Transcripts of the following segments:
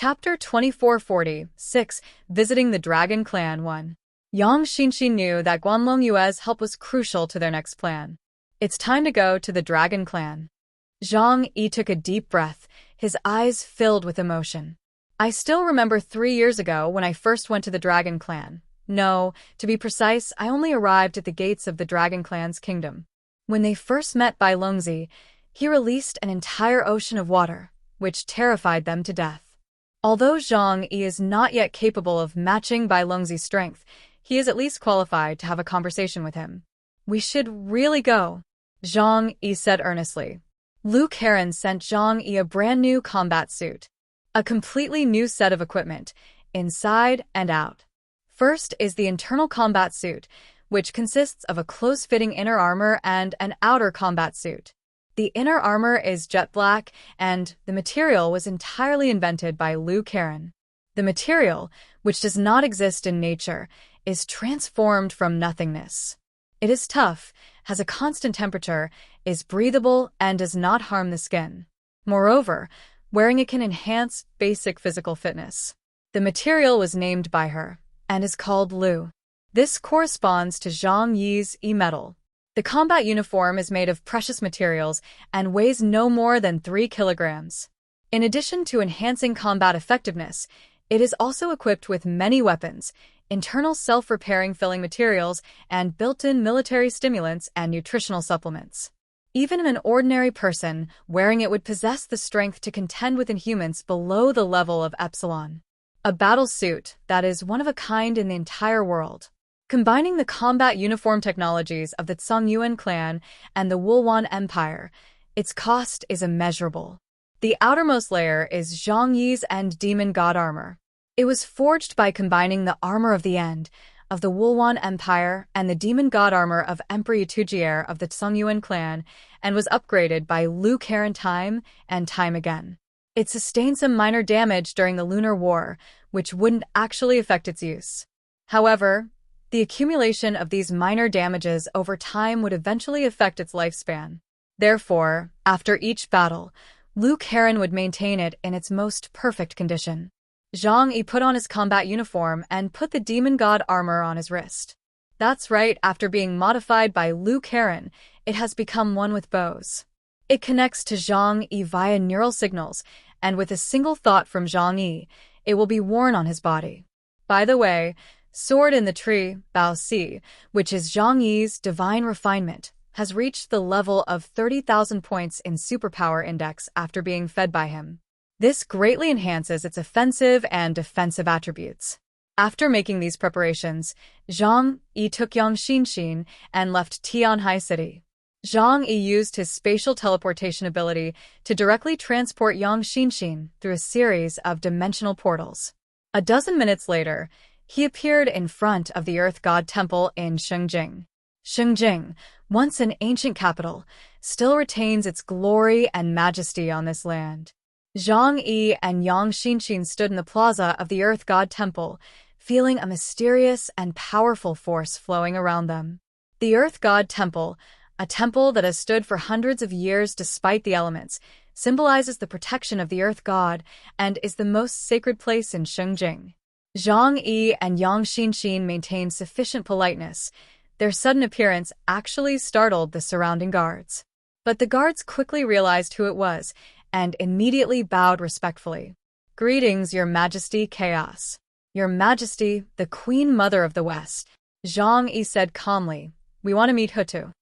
Chapter 2446, Visiting the Dragon Clan 1. Yang Xinxin knew that Guanlong Yue's help was crucial to their next plan. It's time to go to the Dragon Clan. Zhang Yi took a deep breath, his eyes filled with emotion. I still remember 3 years ago when I first went to the Dragon Clan. No, to be precise, I only arrived at the gates of the Dragon Clan's kingdom. When they first met Bai Longzi, he released an entire ocean of water, which terrified them to death. Although Zhang Yi is not yet capable of matching Bai Longzi's strength, he is at least qualified to have a conversation with him. We should really go, Zhang Yi said earnestly. Lu Karen sent Zhang Yi a brand new combat suit. A completely new set of equipment, inside and out. First is the internal combat suit, which consists of a close-fitting inner armor and an outer combat suit. The inner armor is jet black, and the material was entirely invented by Lu Karen. The material, which does not exist in nature, is transformed from nothingness. It is tough, has a constant temperature, is breathable, and does not harm the skin. Moreover, wearing it can enhance basic physical fitness. The material was named by her, and is called Lu. This corresponds to Zhang Yi's E-metal. The combat uniform is made of precious materials and weighs no more than 3 kilograms. In addition to enhancing combat effectiveness, it is also equipped with many weapons, internal self-repairing filling materials, and built-in military stimulants and nutritional supplements. Even an ordinary person wearing it would possess the strength to contend with inhumans below the level of Epsilon. A battle suit that is one of a kind in the entire world. Combining the combat uniform technologies of the Zhongyuan clan and the Wulwan Empire, its cost is immeasurable. The outermost layer is Zhang Yi's End Demon God armor. It was forged by combining the armor of the End of the Wulwan Empire and the Demon God armor of Emperor Tujier of the Zhongyuan clan, and was upgraded by Lu Karen time and time again. It sustained some minor damage during the Lunar War, which wouldn't actually affect its use. However, the accumulation of these minor damages over time would eventually affect its lifespan. Therefore, after each battle, Lu Karen would maintain it in its most perfect condition. Zhang Yi put on his combat uniform and put the Demon God armor on his wrist. That's right, after being modified by Lu Karen, it has become one with bows. It connects to Zhang Yi via neural signals, and with a single thought from Zhang Yi, it will be worn on his body. By the way, Sword in the Tree, Bao Si, which is Zhang Yi's divine refinement, has reached the level of 30,000 points in superpower index after being fed by him. This greatly enhances its offensive and defensive attributes. After making these preparations, Zhang Yi took Yang Xinxin and left Tianhai City. Zhang Yi used his spatial teleportation ability to directly transport Yang Xinxin through a series of dimensional portals. A dozen minutes later, he appeared in front of the Earth God Temple in Shengjing. Shengjing, once an ancient capital, still retains its glory and majesty on this land. Zhang Yi and Yang Xinxin stood in the plaza of the Earth God Temple, feeling a mysterious and powerful force flowing around them. The Earth God Temple, a temple that has stood for hundreds of years despite the elements, symbolizes the protection of the Earth God and is the most sacred place in Shengjing. Zhang Yi and Yang Xinxin maintained sufficient politeness. Their sudden appearance actually startled the surrounding guards. But the guards quickly realized who it was and immediately bowed respectfully. "Greetings, Your Majesty, Chaos. Your Majesty, the Queen Mother of the West," Zhang Yi said calmly. "We want to meet Hutu."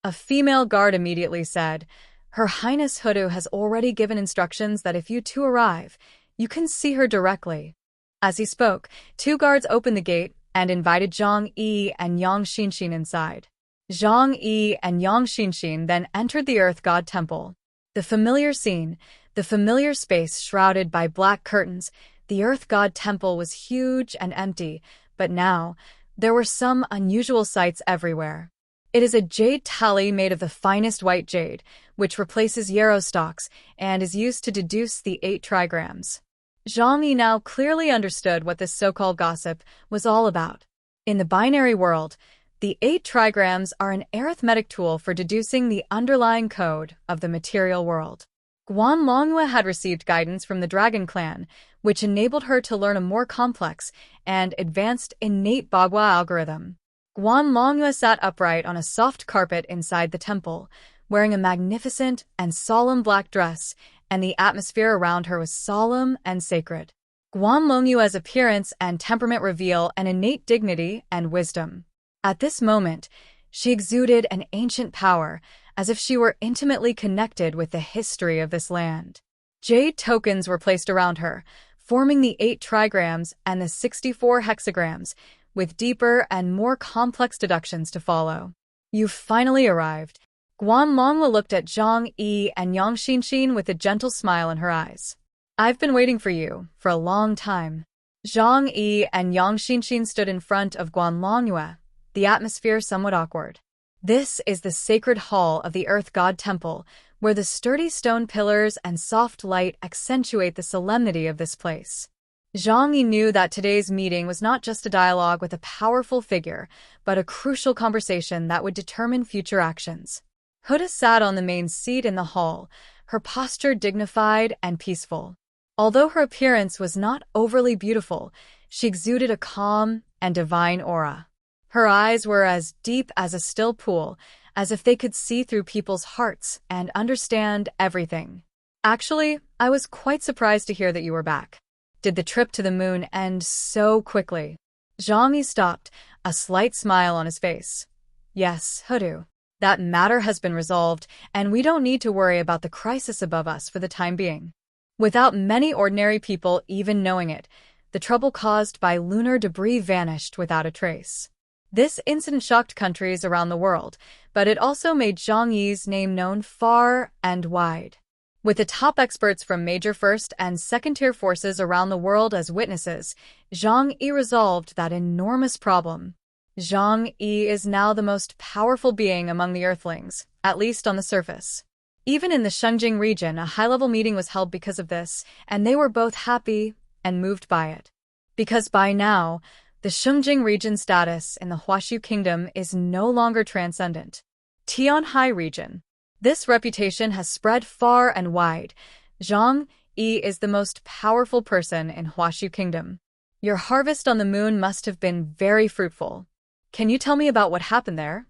A female guard immediately said, "Her Highness Hutu has already given instructions that if you two arrive, you can see her directly." As he spoke, 2 guards opened the gate and invited Zhang Yi and Yang Xinxin inside. Zhang Yi and Yang Xinxin then entered the Earth God Temple. The familiar scene, the familiar space shrouded by black curtains, the Earth God Temple was huge and empty, but now, there were some unusual sights everywhere. It is a jade tally made of the finest white jade, which replaces yarrow stalks and is used to deduce the 8 trigrams. Zhang Yi now clearly understood what this so-called gossip was all about. In the binary world, the 8 trigrams are an arithmetic tool for deducing the underlying code of the material world. Guan had received guidance from the Dragon Clan, which enabled her to learn a more complex and advanced innate Bagua algorithm. Guan sat upright on a soft carpet inside the temple, wearing a magnificent and solemn black dress, and the atmosphere around her was solemn and sacred. Guan appearance and temperament reveal an innate dignity and wisdom. At this moment, she exuded an ancient power, as if she were intimately connected with the history of this land. Jade tokens were placed around her, forming the 8 trigrams and the 64 hexagrams, with deeper and more complex deductions to follow. You've finally arrived. Guan looked at Zhang Yi and Yang Xinxin with a gentle smile in her eyes. I've been waiting for you for a long time. Zhang Yi and Yang Xinxin stood in front of Guan, the atmosphere somewhat awkward. This is the sacred hall of the Earth God Temple, where the sturdy stone pillars and soft light accentuate the solemnity of this place. Zhang Yi knew that today's meeting was not just a dialogue with a powerful figure, but a crucial conversation that would determine future actions. Huda sat on the main seat in the hall, her posture dignified and peaceful. Although her appearance was not overly beautiful, she exuded a calm and divine aura. Her eyes were as deep as a still pool, as if they could see through people's hearts and understand everything. Actually, I was quite surprised to hear that you were back. Did the trip to the moon end so quickly? Zhang Yi stopped, a slight smile on his face. Yes, Hudu. That matter has been resolved, and we don't need to worry about the crisis above us for the time being. Without many ordinary people even knowing it, the trouble caused by lunar debris vanished without a trace. This incident shocked countries around the world, but it also made Zhang Yi's name known far and wide. With the top experts from major first- and second-tier forces around the world as witnesses, Zhang Yi resolved that enormous problem. Zhang Yi is now the most powerful being among the Earthlings, at least on the surface. Even in the Shengjing region, a high-level meeting was held because of this, and they were both happy and moved by it. Because by now, the Shengjing region status in the Huashu Kingdom is no longer transcendent. Tianhai region. This reputation has spread far and wide. Zhang Yi is the most powerful person in Huashu Kingdom. Your harvest on the moon must have been very fruitful. Can you tell me about what happened there?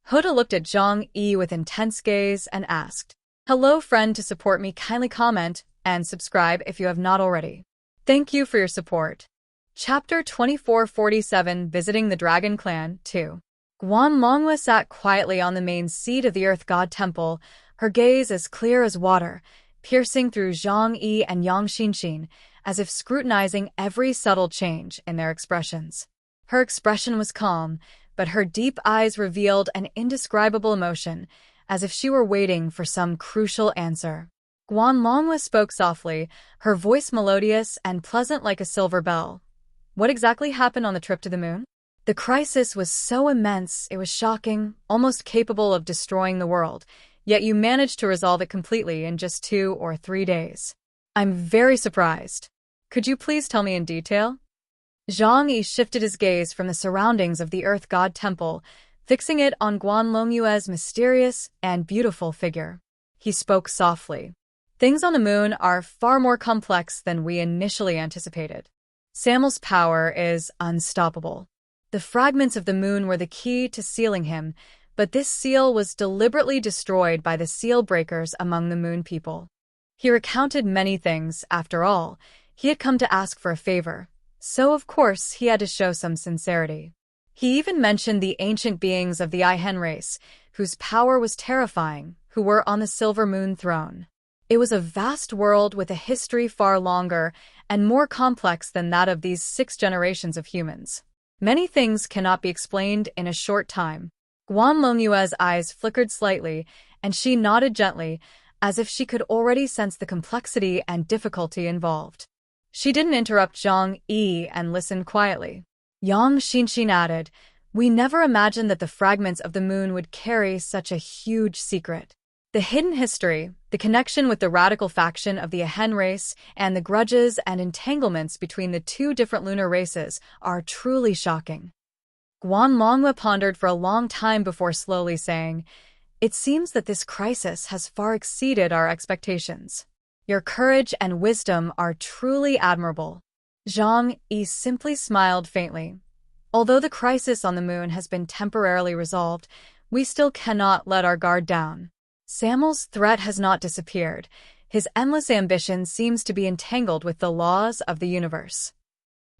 Huda looked at Zhang Yi with intense gaze and asked, Hello friend, to support me kindly comment and subscribe if you have not already. Thank you for your support. Chapter 2447 Visiting the Dragon Clan 2. Guan sat quietly on the main seat of the Earth God Temple, her gaze as clear as water, piercing through Zhang Yi and Yang Xinxin, as if scrutinizing every subtle change in their expressions. Her expression was calm, but her deep eyes revealed an indescribable emotion, as if she were waiting for some crucial answer. Guan spoke softly, her voice melodious and pleasant like a silver bell. What exactly happened on the trip to the moon? The crisis was so immense, it was shocking, almost capable of destroying the world, yet you managed to resolve it completely in just 2 or 3 days. I'm very surprised. Could you please tell me in detail? Zhang Yi shifted his gaze from the surroundings of the Earth God Temple, fixing it on Guan mysterious and beautiful figure. He spoke softly. Things on the moon are far more complex than we initially anticipated. Samuel's power is unstoppable. The fragments of the moon were the key to sealing him, but this seal was deliberately destroyed by the seal breakers among the moon people. He recounted many things, after all. He had come to ask for a favor, so of course he had to show some sincerity. He even mentioned the ancient beings of the Ihen race, whose power was terrifying, who were on the Silver Moon throne. It was a vast world with a history far longer and more complex than that of these 6 generations of humans. Many things cannot be explained in a short time. Guan eyes flickered slightly, and she nodded gently, as if she could already sense the complexity and difficulty involved. She didn't interrupt Zhang Yi and listened quietly. Yang Xinxin added, We never imagined that the fragments of the moon would carry such a huge secret. The hidden history, the connection with the radical faction of the Ahen race, and the grudges and entanglements between the 2 different lunar races are truly shocking. Guan pondered for a long time before slowly saying, It seems that this crisis has far exceeded our expectations. Your courage and wisdom are truly admirable. Zhang Yi simply smiled faintly. Although the crisis on the moon has been temporarily resolved, we still cannot let our guard down. Samuel's threat has not disappeared. His endless ambition seems to be entangled with the laws of the universe.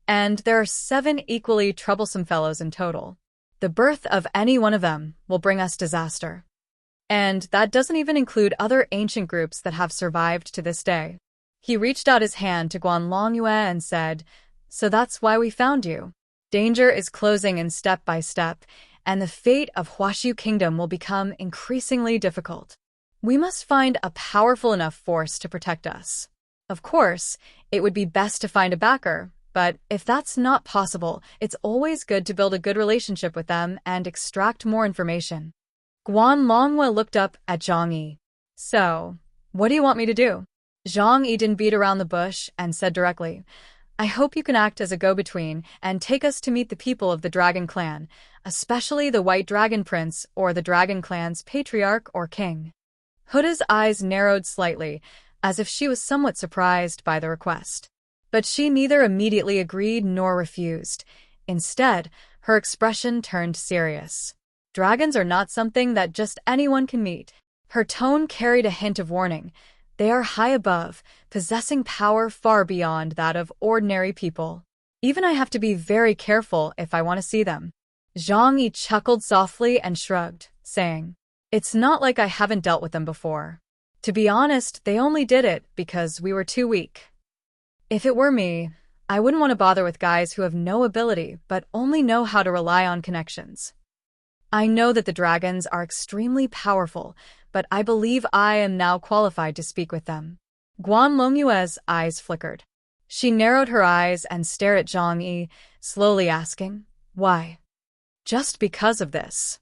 And there are 7 equally troublesome fellows in total. The birth of any one of them will bring us disaster. And that doesn't even include other ancient groups that have survived to this day. He reached out his hand to Guanlongyue and said, "So that's why we found you. Danger is closing in step by step, and the fate of Huaxiu Kingdom will become increasingly difficult. We must find a powerful enough force to protect us. Of course, it would be best to find a backer, but if that's not possible, it's always good to build a good relationship with them and extract more information." Guanlongyue looked up at Zhang Yi. "So, what do you want me to do?" Zhang Yi didn't beat around the bush and said directly, "I hope you can act as a go-between and take us to meet the people of the Dragon Clan, especially the White Dragon Prince or the Dragon Clan's patriarch or king." Huda's eyes narrowed slightly, as if she was somewhat surprised by the request. But she neither immediately agreed nor refused. Instead, her expression turned serious. Dragons are not something that just anyone can meet. Her tone carried a hint of warning. They are high above, possessing power far beyond that of ordinary people. Even I have to be very careful if I want to see them. Zhang Yi chuckled softly and shrugged, saying, "It's not like I haven't dealt with them before. To be honest, they only did it because we were too weak. If it were me, I wouldn't want to bother with guys who have no ability but only know how to rely on connections. I know that the dragons are extremely powerful, but I believe I am now qualified to speak with them." Guanlongyue's eyes flickered. She narrowed her eyes and stared at Zhang Yi, slowly asking, "Why?" "Just because of this."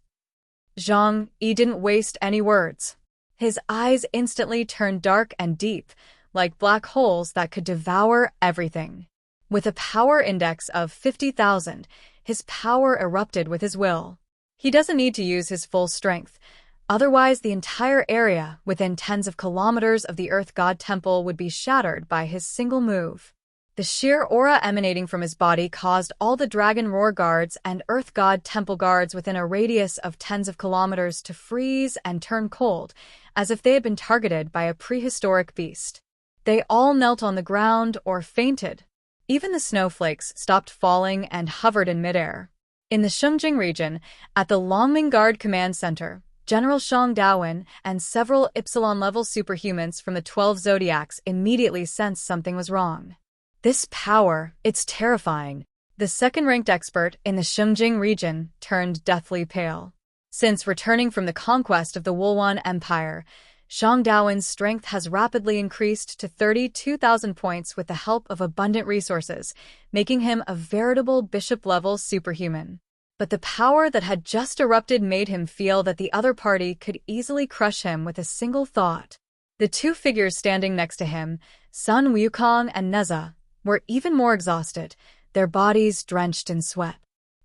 Zhang Yi didn't waste any words. His eyes instantly turned dark and deep, like black holes that could devour everything. With a power index of 50,000, his power erupted with his will. He doesn't need to use his full strength. Otherwise, the entire area within tens of kilometers of the Earth God Temple would be shattered by his single move. The sheer aura emanating from his body caused all the Dragon Roar guards and Earth God Temple guards within a radius of tens of kilometers to freeze and turn cold, as if they had been targeted by a prehistoric beast. They all knelt on the ground or fainted. Even the snowflakes stopped falling and hovered in midair. In the Xinjiang region, at the Longming Guard Command Center, General Shang Dawen and several Epsilon-level superhumans from the 12 Zodiacs immediately sensed something was wrong. This power, it's terrifying. The second-ranked expert in the Xinjiang region turned deathly pale. Since returning from the conquest of the Wulwan Empire, Shang Dawen's strength has rapidly increased to 32,000 points with the help of abundant resources, making him a veritable bishop-level superhuman. But the power that had just erupted made him feel that the other party could easily crush him with a single thought. The 2 figures standing next to him, Sun Wukong and Neza, were even more exhausted, their bodies drenched in sweat.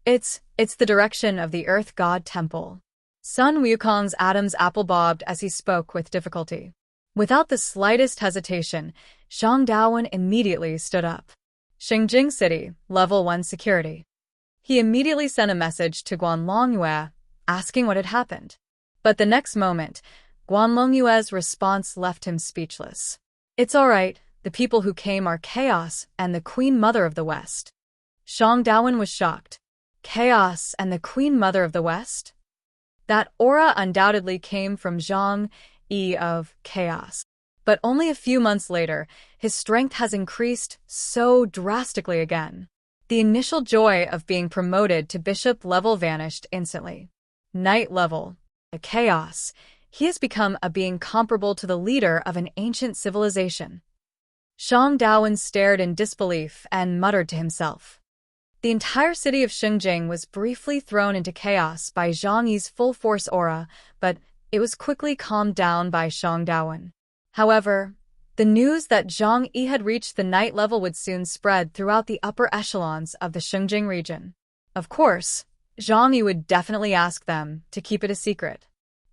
It's the direction of the Earth God Temple." Sun Wukong's Adam's apple bobbed as he spoke with difficulty. Without the slightest hesitation, Shang Dawen immediately stood up. "Xinjiang City, Level 1 Security." He immediately sent a message to Guanlongyue, asking what had happened. But the next moment, Guanlongyue's response left him speechless. "It's all right, the people who came are Chaos and the Queen Mother of the West." Shang Dawen was shocked. Chaos and the Queen Mother of the West? That aura undoubtedly came from Zhang Yi of Chaos. But only a few months later, his strength has increased so drastically again. The initial joy of being promoted to bishop level vanished instantly. Knight level, a Chaos, he has become a being comparable to the leader of an ancient civilization. Shang Dawen stared in disbelief and muttered to himself. The entire city of Xinjiang was briefly thrown into chaos by Zhang Yi's full-force aura, but it was quickly calmed down by Shang Dawen. However, the news that Zhang Yi had reached the knight level would soon spread throughout the upper echelons of the Xinjiang region. Of course, Zhang Yi would definitely ask them to keep it a secret.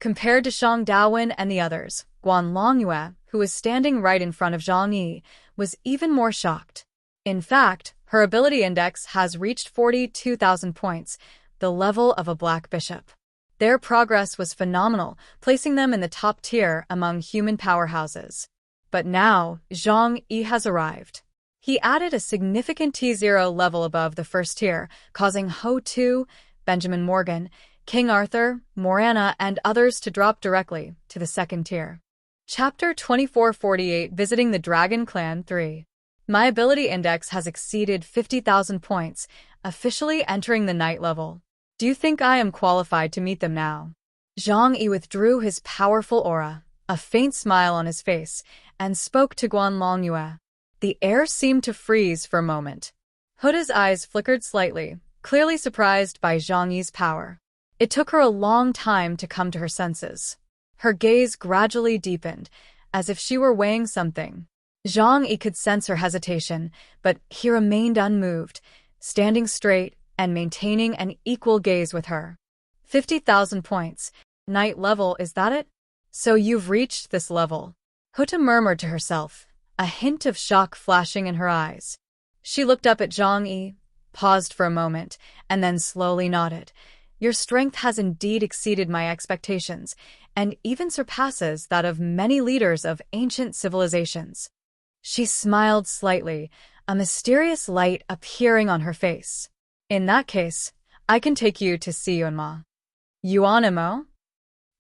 Compared to Shang Dawen and the others, Guan Longyue, who was standing right in front of Zhang Yi, was even more shocked. In fact, her ability index has reached 42,000 points, the level of a black bishop. Their progress was phenomenal, placing them in the top tier among human powerhouses. But now, Zhang Yi has arrived. He added a significant T0 level above the first tier, causing Ho Tu, Benjamin Morgan, King Arthur, Morana, and others to drop directly to the second tier. Chapter 2448 Visiting the Dragon Clan 3. My ability index has exceeded 50,000 points, officially entering the night level. Do you think I am qualified to meet them now? Zhang Yi withdrew his powerful aura, a faint smile on his face, and spoke to Guan Longyue. The air seemed to freeze for a moment. Huda's eyes flickered slightly, clearly surprised by Zhang Yi's power. It took her a long time to come to her senses. Her gaze gradually deepened, as if she were weighing something. Zhang Yi could sense her hesitation, but he remained unmoved, standing straight and maintaining an equal gaze with her. 50,000 points. Night level, is that it? So you've reached this level. Huda murmured to herself, a hint of shock flashing in her eyes. She looked up at Zhang Yi, paused for a moment, and then slowly nodded. Your strength has indeed exceeded my expectations, and even surpasses that of many leaders of ancient civilizations. She smiled slightly, a mysterious light appearing on her face. In that case, I can take you to see Yunma. Yuan Mo?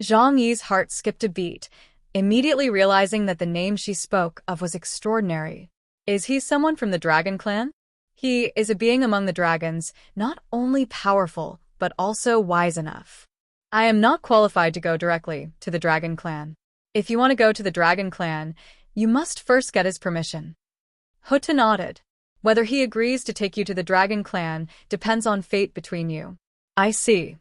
Zhang Yi's heart skipped a beat, immediately realizing that the name she spoke of was extraordinary. Is he someone from the Dragon Clan? He is a being among the dragons, not only powerful, but also wise enough. I am not qualified to go directly to the Dragon Clan. If you want to go to the Dragon Clan, you must first get his permission. Huta nodded. Whether he agrees to take you to the Dragon Clan depends on fate between you. I see.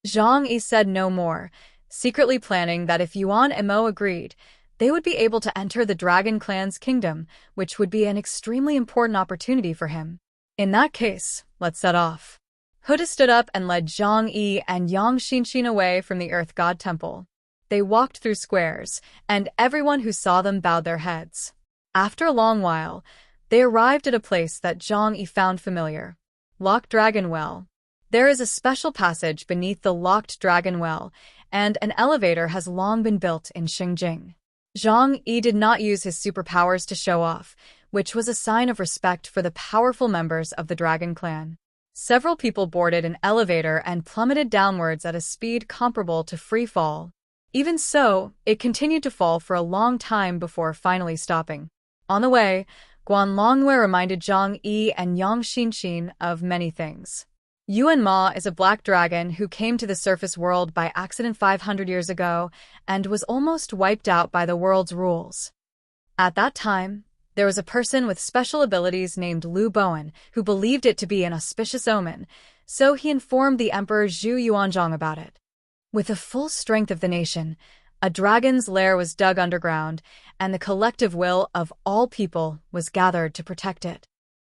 Zhang Yi said no more, secretly planning that if Yuan Mo agreed, they would be able to enter the Dragon Clan's kingdom, which would be an extremely important opportunity for him. In that case, let's set off. Huda stood up and led Zhang Yi and Yang Xinxin away from the Earth God Temple. They walked through squares, and everyone who saw them bowed their heads. After a long while, they arrived at a place that Zhang Yi found familiar. Locked Dragon Well. There is a special passage beneath the Locked Dragon Well, and an elevator has long been built in Xingjing. Zhang Yi did not use his superpowers to show off, which was a sign of respect for the powerful members of the Dragon Clan. Several people boarded an elevator and plummeted downwards at a speed comparable to free fall. Even so, it continued to fall for a long time before finally stopping. On the way, Guan Longyue reminded Zhang Yi and Yang Xinxin of many things. Yuan Ma is a black dragon who came to the surface world by accident 500 years ago and was almost wiped out by the world's rules. At that time, there was a person with special abilities named Liu Bowen who believed it to be an auspicious omen, so he informed the Emperor Zhu Yuanzhang about it. With the full strength of the nation, a dragon's lair was dug underground, and the collective will of all people was gathered to protect it.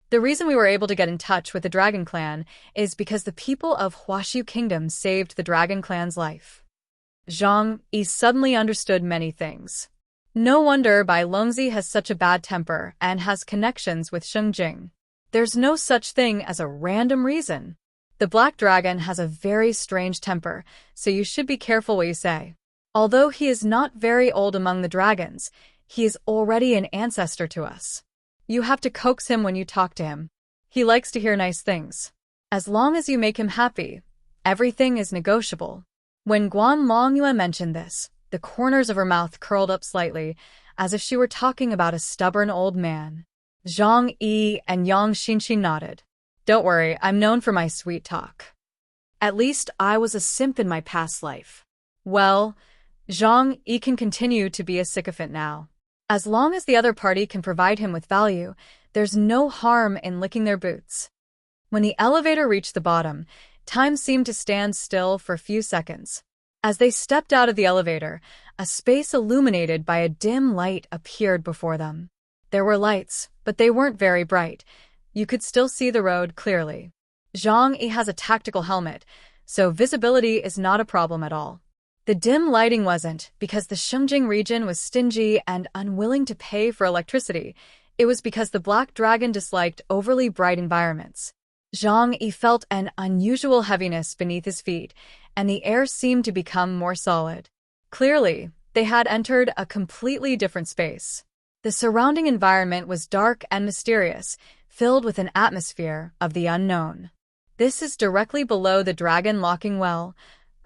The reason we were able to get in touch with the Dragon Clan is because the people of Huashu Kingdom saved the Dragon Clan's life. Zhang Yi suddenly understood many things. No wonder Bai Longzi has such a bad temper and has connections with Xingjing. There's no such thing as a random reason. The Black Dragon has a very strange temper, so you should be careful what you say. Although he is not very old among the dragons, he is already an ancestor to us. You have to coax him when you talk to him. He likes to hear nice things. As long as you make him happy, everything is negotiable. When Guan Longyue mentioned this, the corners of her mouth curled up slightly, as if she were talking about a stubborn old man. Zhang Yi and Yang Xinxin nodded. Don't worry, I'm known for my sweet talk. At least I was a simp in my past life. Well, Zhang Yi can continue to be a sycophant now. As long as the other party can provide him with value, there's no harm in licking their boots. When the elevator reached the bottom, time seemed to stand still for a few seconds. As they stepped out of the elevator, a space illuminated by a dim light appeared before them. There were lights, but they weren't very bright. You could still see the road clearly. Zhang Yi has a tactical helmet, so visibility is not a problem at all. The dim lighting wasn't because the Shengjing region was stingy and unwilling to pay for electricity. It was because the black dragon disliked overly bright environments. Zhang Yi felt an unusual heaviness beneath his feet, and the air seemed to become more solid. Clearly, they had entered a completely different space. The surrounding environment was dark and mysterious, filled with an atmosphere of the unknown. "This is directly below the dragon locking well."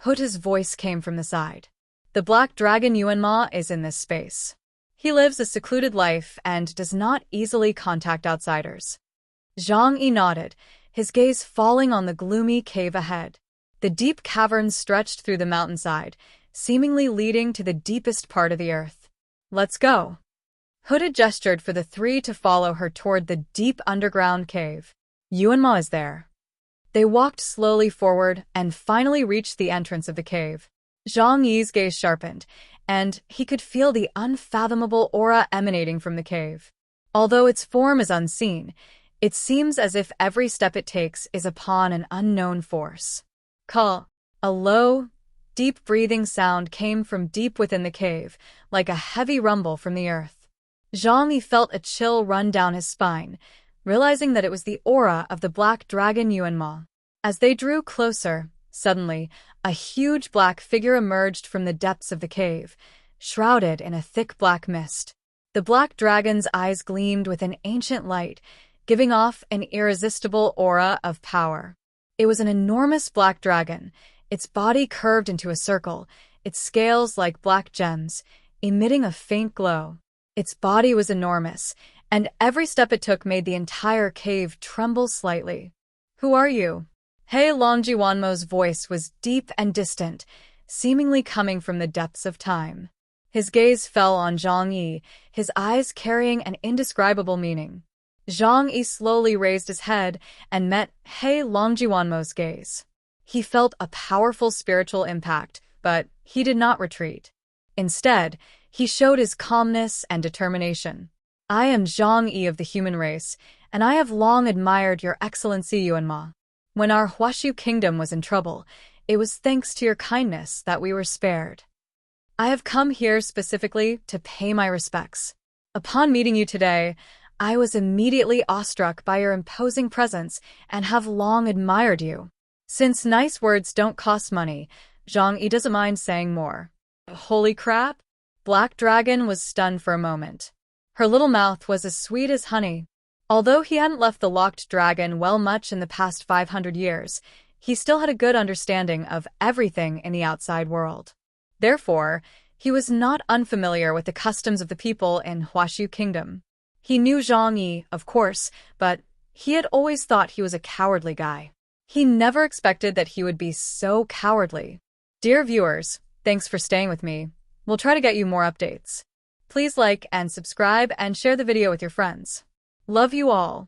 Huta's voice came from the side. "The black dragon Yuanma is in this space. He lives a secluded life and does not easily contact outsiders." Zhang Yi nodded, his gaze falling on the gloomy cave ahead. The deep caverns stretched through the mountainside, seemingly leading to the deepest part of the earth. "Let's go." Huda gestured for the three to follow her toward the deep underground cave. "Yuanma is there." They walked slowly forward and finally reached the entrance of the cave. Zhang Yi's gaze sharpened, and he could feel the unfathomable aura emanating from the cave. Although its form is unseen, it seems as if every step it takes is upon an unknown force. Ka. A low, deep breathing sound came from deep within the cave, like a heavy rumble from the earth. Zhang Yi felt a chill run down his spine, realizing that it was the aura of the black dragon Yuanma. As they drew closer, suddenly, a huge black figure emerged from the depths of the cave, shrouded in a thick black mist. The black dragon's eyes gleamed with an ancient light, giving off an irresistible aura of power. It was an enormous black dragon, its body curved into a circle, its scales like black gems, emitting a faint glow. Its body was enormous, and every step it took made the entire cave tremble slightly. "Who are you?" He Longjiwanmo's voice was deep and distant, seemingly coming from the depths of time. His gaze fell on Zhang Yi, his eyes carrying an indescribable meaning. Zhang Yi slowly raised his head and met He Longjiwanmo's gaze. He felt a powerful spiritual impact, but he did not retreat. Instead, he showed his calmness and determination. "I am Zhang Yi of the human race, and I have long admired your excellency Yuanma. When our Huashu kingdom was in trouble, it was thanks to your kindness that we were spared. I have come here specifically to pay my respects. Upon meeting you today, I was immediately awestruck by your imposing presence and have long admired you. Since nice words don't cost money, Zhang Yi doesn't mind saying more." "Holy crap!" Black Dragon was stunned for a moment. Her little mouth was as sweet as honey. Although he hadn't left the locked dragon well much in the past 500 years, he still had a good understanding of everything in the outside world. Therefore, he was not unfamiliar with the customs of the people in Huashu Kingdom. He knew Zhang Yi, of course, but he had always thought he was a cowardly guy. He never expected that he would be so cowardly. Dear viewers, thanks for staying with me. We'll try to get you more updates. Please like and subscribe and share the video with your friends. Love you all.